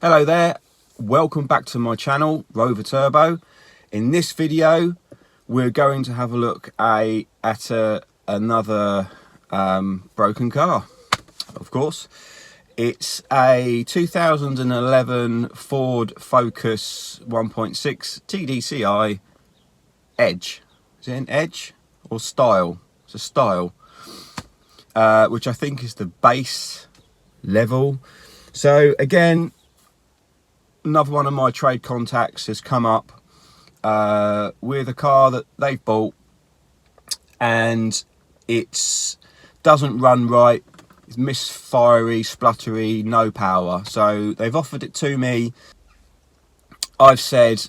Hello there, welcome back to my channel, Rover Turbo. In this video, we're going to have a look at another broken car, of course. It's a 2011 Ford Focus 1.6 TDCi Edge. Is it an Edge or Style? It's a Style, which I think is the base level. So again, another one of my trade contacts has come up with a car that they've bought, and it doesn't run right. It's misfiery, spluttery, no power. So they've offered it to me. I've said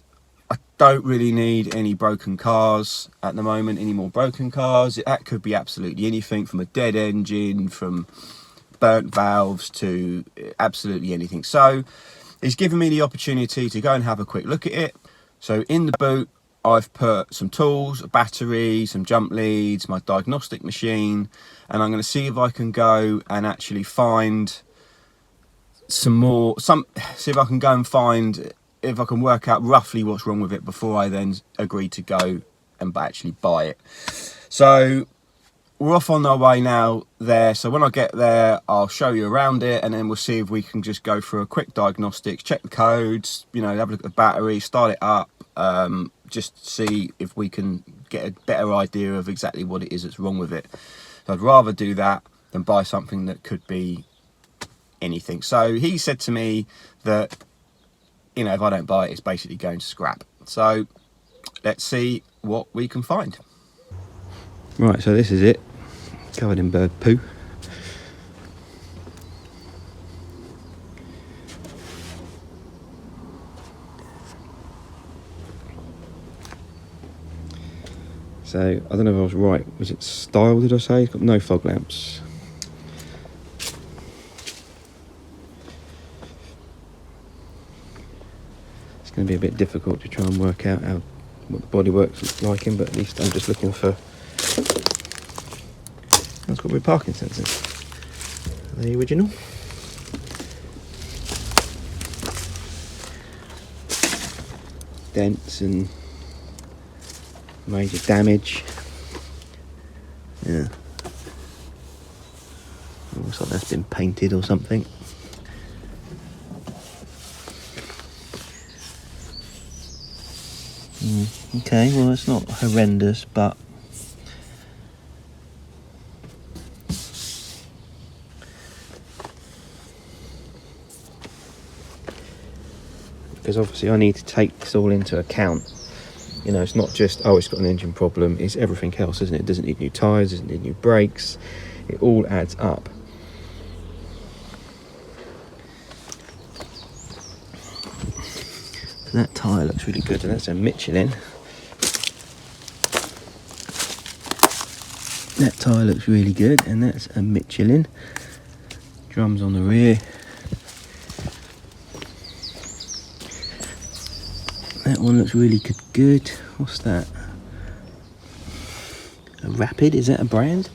I don't really need any broken cars at the moment, any more broken cars. That could be absolutely anything, from a dead engine, from burnt valves, to absolutely anything. So he's given me the opportunity to go and have a quick look at it. So in the boot, I've put some tools, a battery, some jump leads, my diagnostic machine, and I'm going to see if I can go and actually find see if I can go and find, if I can work out roughly what's wrong with it before I then agree to go and actually buy it. So we're off on our way now there. So when I get there, I'll show you around it, and then we'll see if we can just go for a quick diagnostics, check the codes, you know, have a look at the battery, start it up, just see if we can get a better idea of exactly what it is that's wrong with it. So I'd rather do that than buy something that could be anything. So he said to me that, you know, if I don't buy it, it's basically going to scrap. So let's see what we can find. Right, so this is it, covered in bird poo. So, I don't know if I was right, was it Style, did I say? It's got no fog lamps. It's going to be a bit difficult to try and work out what the bodywork's like in, but at least I'm just looking for... That's got with parking sensors. The original. Dents and major damage. Yeah. Looks like that's been painted or something. Okay, well it's not horrendous, but because obviously I need to take this all into account. You know, it's not just, oh, it's got an engine problem, it's everything else, isn't it? It doesn't need new tyres, doesn't need new brakes, it all adds up. So that tyre looks really good, and that's a Michelin. That tyre looks really good, and that's a Michelin. Drums on the rear. That one looks really good. What's that? A Rapid, is that a brand?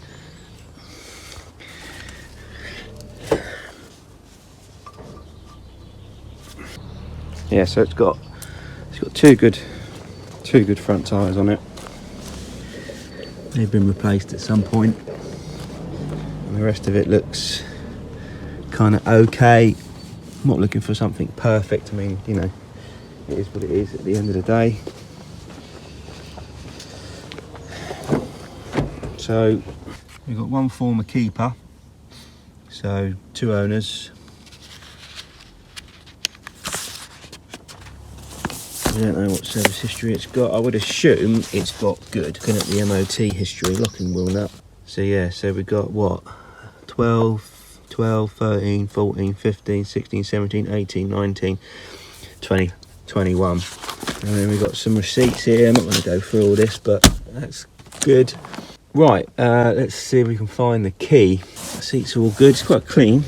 Yeah, so it's got two good front tyres on it. They've been replaced at some point. And the rest of it looks kind of okay. I'm not looking for something perfect. I mean, you know, it is what it is at the end of the day. So we've got one former keeper, so 2 owners. I don't know what service history it's got. I would assume it's got good. Looking at the MOT history, locking wheel nut. So yeah, so we've got what? 12, 13, 14, 15, 16, 17, 18, 19, 20, 21. And then we've got some receipts here. I'm not going to go through all this, but that's good. Right, let's see if we can find the key. The seats are all good. It's quite clean.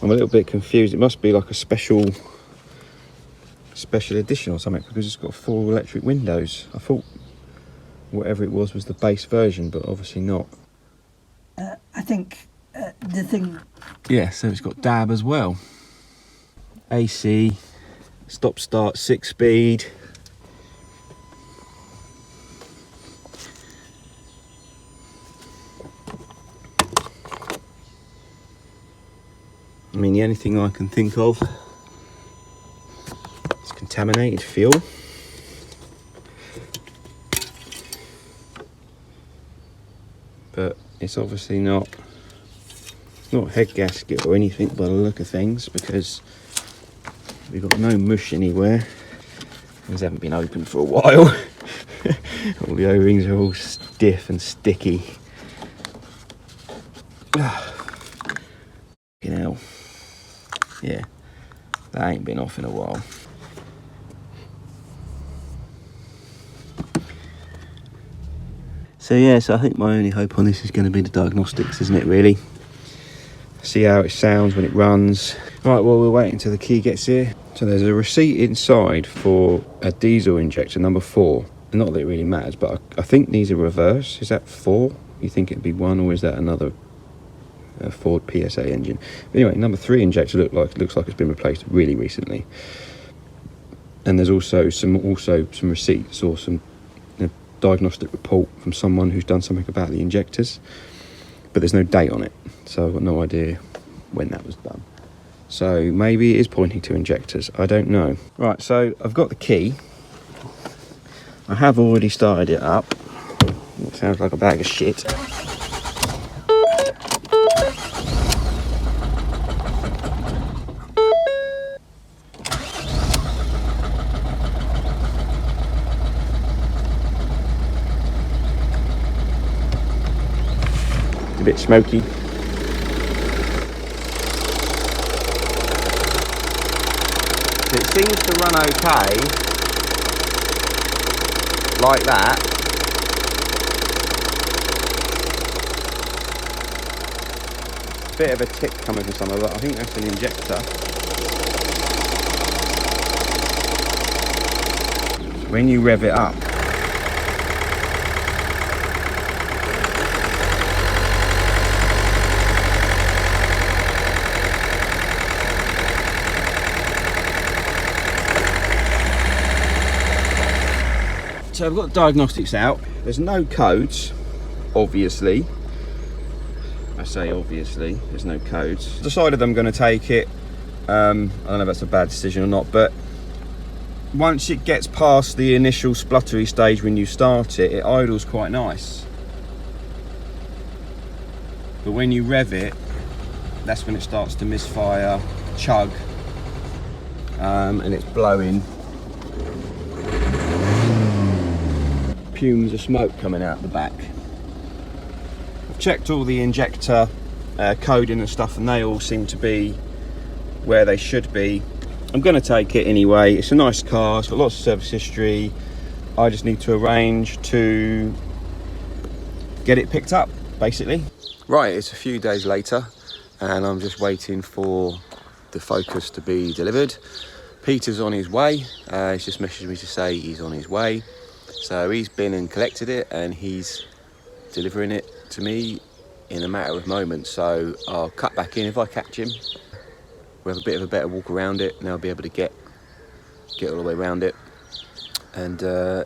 I'm a little bit confused. It must be like a special edition or something, because it's got 4 electric windows. I thought whatever it was the base version, but obviously not. I think the thing... Yeah, so it's got DAB as well. AC, stop start 6 speed. I mean, the only thing I can think of is contaminated fuel. But it's obviously not head gasket or anything by the look of things, because we've got no mush anywhere. These haven't been opened for a while. All the O-rings are all stiff and sticky. You know, yeah, that ain't been off in a while. So yeah, so I think my only hope on this is going to be the diagnostics, isn't it, really? See how it sounds when it runs. Right, well, we'll wait until the key gets here. So there's a receipt inside for a diesel injector, number 4. Not that it really matters, but I think these are reverse. Is that 4? You think it'd be 1, or is that another Ford PSA engine? But anyway, number 3 injector looks like it's been replaced really recently. And there's also some receipts or some diagnostic report from someone who's done something about the injectors, but there's no date on it, so I've got no idea when that was done. So maybe it is pointing to injectors, I don't know. Right, so I've got the key. I have already started it up. It sounds like a bag of shit. A bit smoky. It seems to run okay, like that. Bit of a tick coming from some of it. I think that's an injector. When you rev it up, so I've got the diagnostics out. There's no codes, obviously. I say obviously, there's no codes. Decided I'm going to take it. I don't know if that's a bad decision or not, but once it gets past the initial spluttery stage when you start it, it idles quite nice. But when you rev it, that's when it starts to misfire, chug, and it's blowing. Fumes of smoke coming out the back. I've checked all the injector coding and stuff, and they all seem to be where they should be. I'm going to take it anyway. It's a nice car, it's got lots of service history. I just need to arrange to get it picked up, basically. Right, it's a few days later, and I'm just waiting for the Focus to be delivered. Peter's on his way. He's just messaged me to say he's on his way. So he's been and collected it, and he's delivering it to me in a matter of moments. So I'll cut back in if I catch him. We'll have a bit of a better walk around it, and I'll be able to get all the way around it and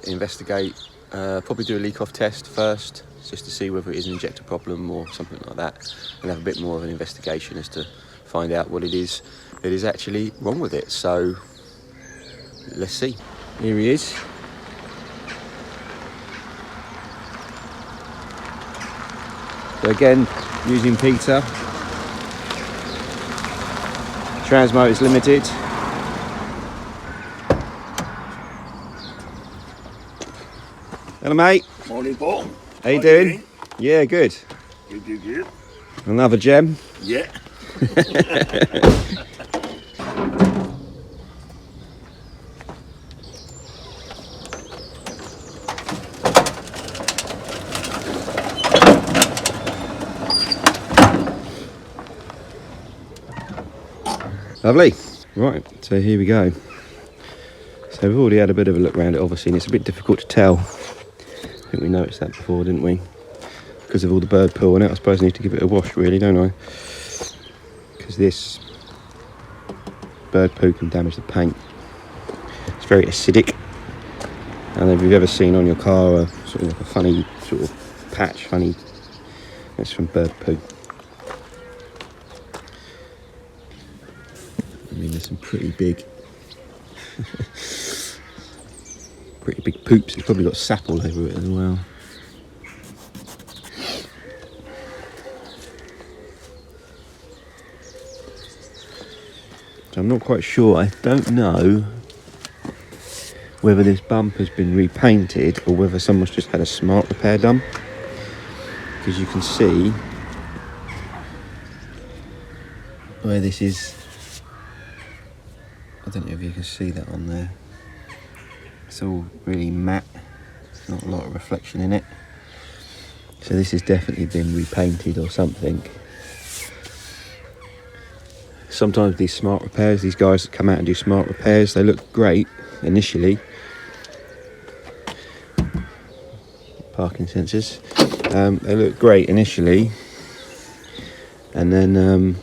investigate. Probably do a leak-off test first, just to see whether it is an injector problem or something like that, and have a bit more of an investigation as to find out what it is that is actually wrong with it. So let's see. Here he is. So again, using Peter. Transmo is limited. Hello, mate. Morning, Paul. How you doing? Yeah, good. Good. Another gem. Yeah. Lovely. Right, so here we go. So we've already had a bit of a look around it, obviously, and it's a bit difficult to tell. I think we noticed that before, didn't we? because of all the bird poo on it. I suppose I need to give it a wash really, don't I? Because this bird poo can damage the paint. It's very acidic. And if you've ever seen on your car a sort of like a funny sort of patch, that's from bird poo. I mean, there's some pretty big poops. It's probably got sap all over it as well. So I'm not quite sure. I don't know whether this bumper's been repainted or whether someone's just had a smart repair done, because you can see where this is. I don't know if you can see that on there. It's all really matte, not a lot of reflection in it. So this has definitely been repainted or something. Sometimes these smart repairs, these guys that come out and do smart repairs, they look great initially. Parking sensors. They look great initially, and then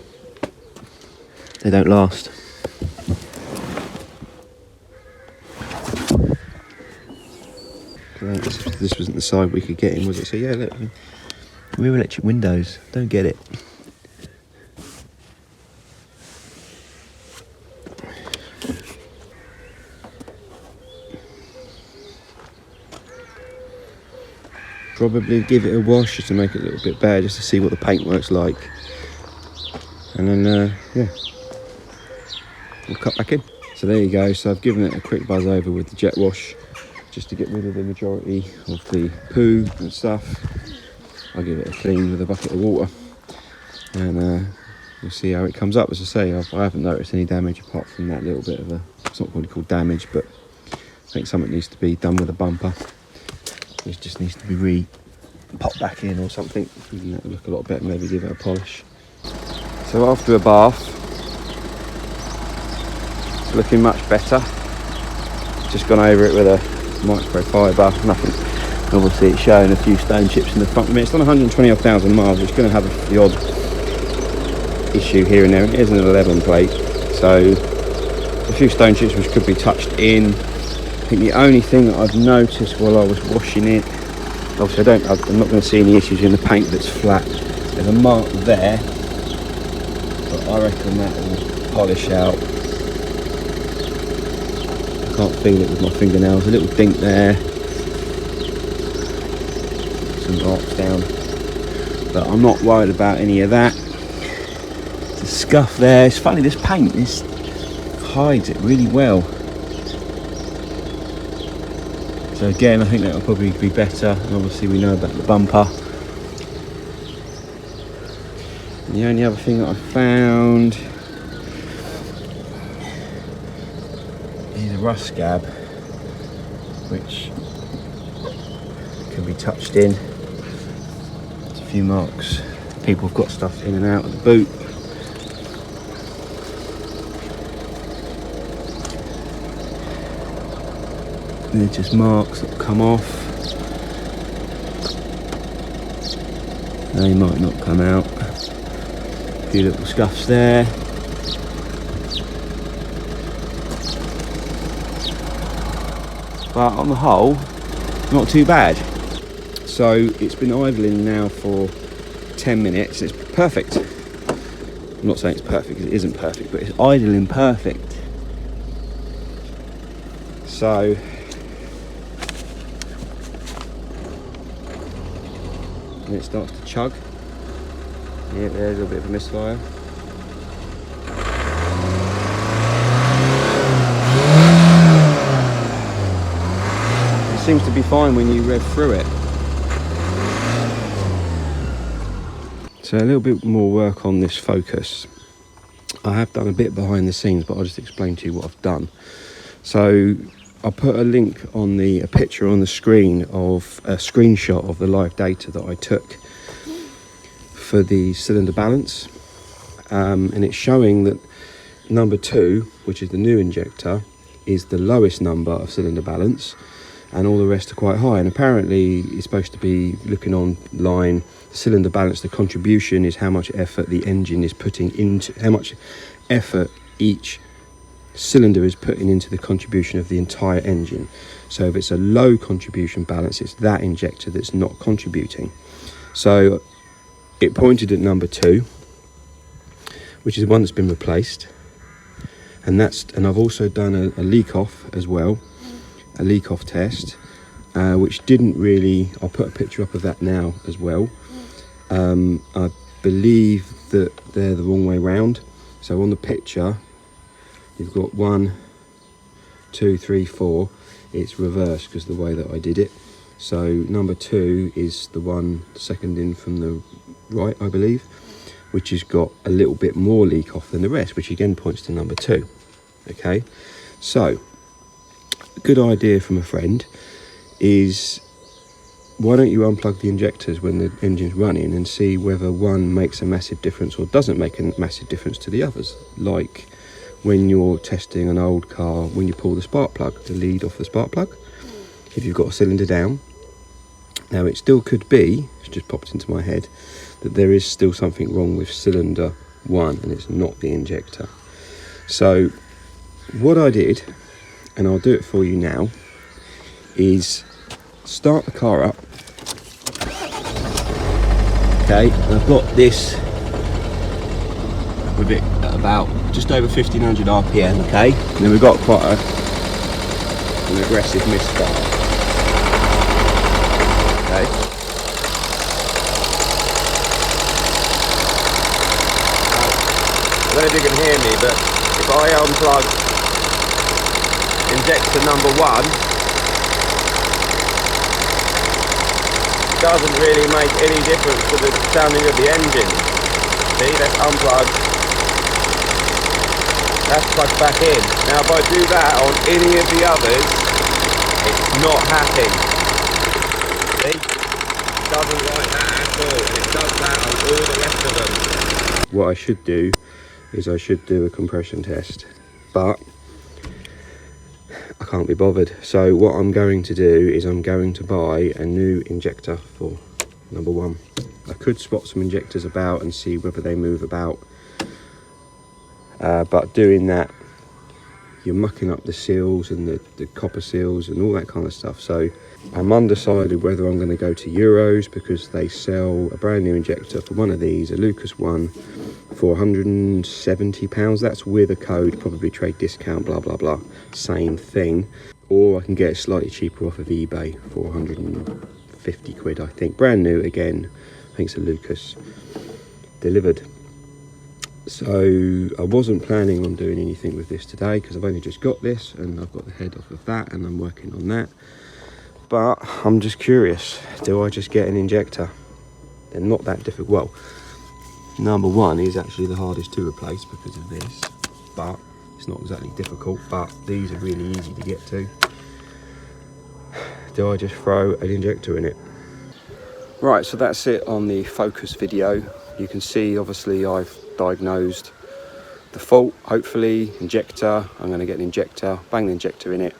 they don't last. This wasn't the side we could get in, was it? So yeah, look, rear electric windows. Don't get it. Probably give it a wash just to make it a little bit better, just to see what the paintwork's like. And then, yeah, we'll cut back in. So there you go. So I've given it a quick buzz over with the jet wash, just to get rid of the majority of the poo and stuff. I'll give it a clean with a bucket of water, and we'll see how it comes up. As I say, I haven't noticed any damage apart from that little bit of a, it's not really called damage, but I think something needs to be done with the bumper. It just needs to be popped back in or something. That would look a lot better, maybe give it a polish. So after a bath, it's looking much better. Just gone over it with a microfiber, nothing. Obviously it's showing a few stone chips in the front. I mean, it's on 120,000 miles, it's going to have the odd issue here and there. It is an 11 plate, so a few stone chips which could be touched in. I think the only thing that I've noticed while I was washing it, obviously I'm not going to see any issues in the paint that's flat. There's a mark there, but I reckon that will polish out. I can't feel it with my fingernails. A little dink there, some marks down, but I'm not worried about any of that. The scuff there, it's funny, this paint hides it really well. So again, I think that will probably be better. And obviously we know about the bumper. And the only other thing that I found is a rust scab, which can be touched in. There's a few marks. People have got stuff in and out of the boot. They're just marks that come off. They might not come out. A few little scuffs there. But on the whole, not too bad. So it's been idling now for 10 minutes. It's perfect. I'm not saying it's perfect because it isn't perfect, but it's idling perfect. So and it starts to chug. Yeah, there's a bit of a misfire. It seems to be fine when you rev through it. So a little bit more work on this focus. I have done a bit behind the scenes, but I'll just explain to you what I've done. So I'll put a link on a picture on the screen of a screenshot of the live data that I took for the cylinder balance, and it's showing that number 2, which is the new injector, is the lowest number of cylinder balance, and all the rest are quite high. And apparently it's supposed to be, looking online, cylinder balance, the contribution is how much effort the engine is putting into, how much effort each cylinder is putting into the contribution of the entire engine. So if it's a low contribution balance, it's that injector that's not contributing. So it pointed at number 2, which is the one that's been replaced, and I've also done a leak off as well, a leak off test, which didn't really, I'll put a picture up of that now as well. I believe that they're the wrong way round. So on the picture you've got 1, 2, 3, 4, it's reversed because of the way that I did it. So number 2 is the one second in from the right, I believe, which has got a little bit more leak off than the rest, which again points to number 2. Okay, so a good idea from a friend is, why don't you unplug the injectors when the engine's running and see whether one makes a massive difference or doesn't make a massive difference to the others. Like when you're testing an old car, when you pull the spark plug, the lead off the spark plug, if you've got a cylinder down. Now it still could be, it's just popped into my head, that there is still something wrong with cylinder 1 and it's not the injector. So what I did, and I'll do it for you now, is start the car up. Okay, and I've got this with it at about just over 1500 RPM, okay? And then we've got quite an aggressive misfire. Okay. I don't know if you can hear me, but if I unplug injector number 1, it doesn't really make any difference to the sounding of the engine. See, let's unplug. That's plugged back in. Now if I do that on any of the others, it's not happening. See? It doesn't like that at all, and it does that on all the rest of them. What I should do is I should do a compression test, but I can't be bothered. So what I'm going to do is I'm going to buy a new injector for number 1. I could spot some injectors about and see whether they move about, but doing that, you're mucking up the seals and the copper seals and all that kind of stuff. So I'm undecided whether I'm going to go to Euros, because they sell a brand new injector for one of these, a Lucas one, for £170. That's with a code, probably trade discount, blah blah blah, same thing. Or I can get it slightly cheaper off of eBay for 150 quid, I think, brand new again. I think it's a Lucas, delivered. So I wasn't planning on doing anything with this today because I've only just got this and I've got the head off of that and I'm working on that. But I'm just curious, do I just get an injector? They're not that difficult. Well, number 1 is actually the hardest to replace because of this, but it's not exactly difficult, but these are really easy to get to. Do I just throw an injector in it? Right, so that's it on the Focus video. You can see obviously I've diagnosed the fault, hopefully. Injector, I'm going to get an injector, bang the injector in it,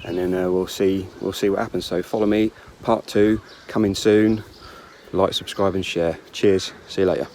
and then we'll see what happens. So follow me, part 2 coming soon. Like, subscribe and share. Cheers, see you later.